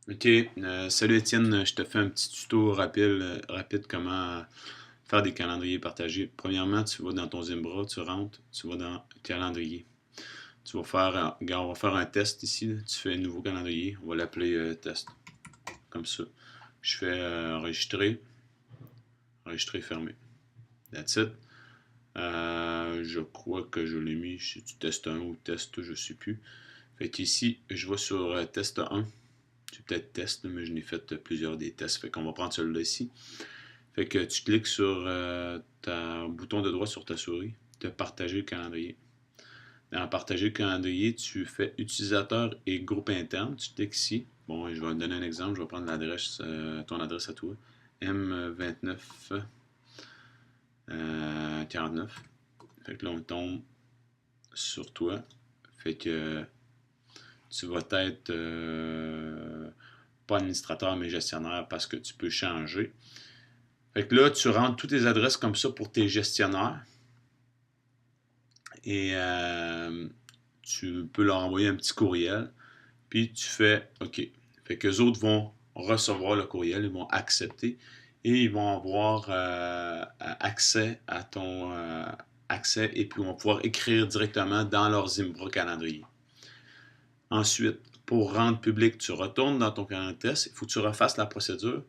Ok, salut Étienne, je te fais un petit tuto rapide comment faire des calendriers partagés. Premièrement, tu vas dans ton Zimbra, tu rentres, tu vas dans calendrier. Tu vas faire, regarde, on va faire un test ici, là. Tu fais un nouveau calendrier, on va l'appeler test, comme ça. Je fais enregistrer, fermer. That's it. Je crois que je l'ai mis, si tu test 1 ou test, je sais plus. Fait qu'ici, je vais sur test 1. C'est peut-être test, mais je n'ai fait plusieurs des tests. Fait qu'on va prendre celui-là ici. Fait que tu cliques sur ton bouton de droite sur ta souris, de partager le calendrier. Dans partager le calendrier, tu fais utilisateur et groupe interne. Tu cliques ici. Bon, je vais te donner un exemple. Je vais prendre l'adresse, ton adresse à toi. M29 49. Fait que là, on tombe sur toi. Fait que tu vas être pas administrateur mais gestionnaire parce que tu peux changer. Fait que là, tu rentres toutes tes adresses comme ça pour tes gestionnaires et tu peux leur envoyer un petit courriel. Puis tu fais OK. Fait que les autres vont recevoir le courriel, ils vont accepter et ils vont avoir accès à ton accès et puis ils vont pouvoir écrire directement dans leur Zimbra calendrier. Ensuite, pour rendre public, tu retournes dans ton calendrier test, il faut que tu refasses la procédure.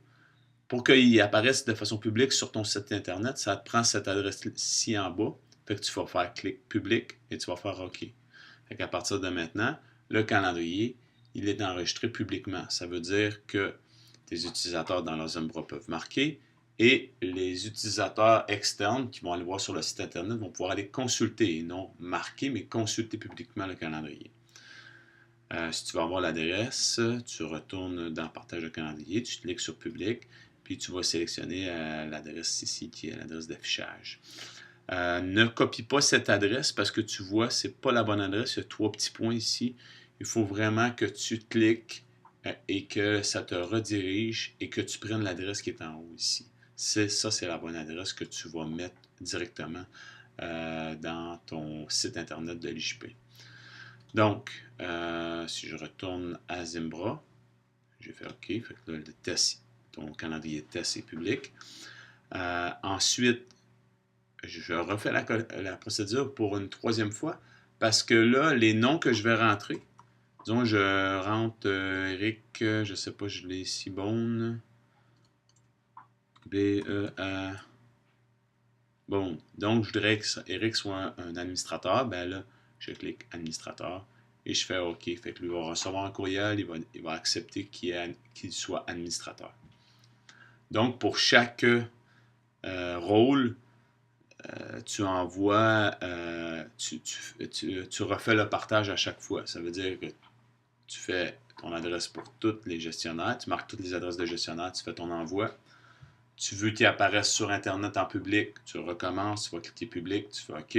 Pour qu'il apparaisse de façon publique sur ton site internet, ça te prend cette adresse-ci en bas. Fait que tu vas faire clic public et tu vas faire OK. Fait qu'à partir de maintenant, le calendrier, il est enregistré publiquement. Ça veut dire que tes utilisateurs dans leur Zimbra peuvent marquer et les utilisateurs externes qui vont aller voir sur le site internet vont pouvoir aller consulter et non marquer, mais consulter publiquement le calendrier. Si tu veux avoir l'adresse, tu retournes dans Partage de calendrier, tu cliques sur Public, puis tu vas sélectionner l'adresse ici qui est l'adresse d'affichage. Ne copie pas cette adresse parce que tu vois, ce n'est pas la bonne adresse. Il y a 3 petits points ici. Il faut vraiment que tu cliques et que ça te redirige et que tu prennes l'adresse qui est en haut ici. Ça, c'est la bonne adresse que tu vas mettre directement dans ton site internet de l'IJP. Donc, si je retourne à Zimbra, j'ai fait OK, fait que là, le test, ton calendrier de test est public. Ensuite, je refais la procédure pour une troisième fois parce que là, les noms que je vais rentrer, disons, je rentre Eric, je sais pas, je l'ai ici, Bone, B-E-A, Bone. Donc, je voudrais que Eric soit un administrateur. Ben là, je clique administrateur et je fais OK. Fait que lui va recevoir un courriel, il va accepter qu'il soit administrateur. Donc, pour chaque rôle, tu envoies, tu refais le partage à chaque fois. Ça veut dire que tu fais ton adresse pour tous les gestionnaires, tu marques toutes les adresses de gestionnaires, tu fais ton envoi. Tu veux qu'il apparaisse sur Internet en public, tu recommences, tu vas cliquer public, tu fais OK.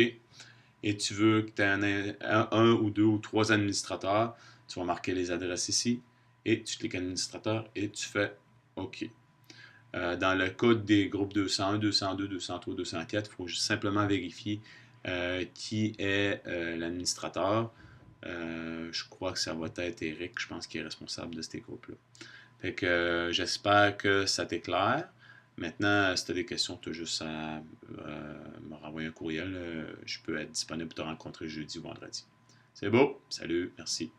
Et tu veux que tu aies un ou deux ou trois administrateurs, tu vas marquer les adresses ici, et tu cliques administrateur et tu fais OK. Dans le cas des groupes 201, 202, 203, 204, il faut simplement vérifier qui est l'administrateur. Je crois que ça va être Eric, je pense qu'il est responsable de ces groupes-là. Fait que j'espère que ça t'éclaire. Maintenant, si tu as des questions, tu as juste à me renvoyer un courriel. Je peux être disponible pour te rencontrer jeudi ou vendredi. C'est beau. Salut. Merci.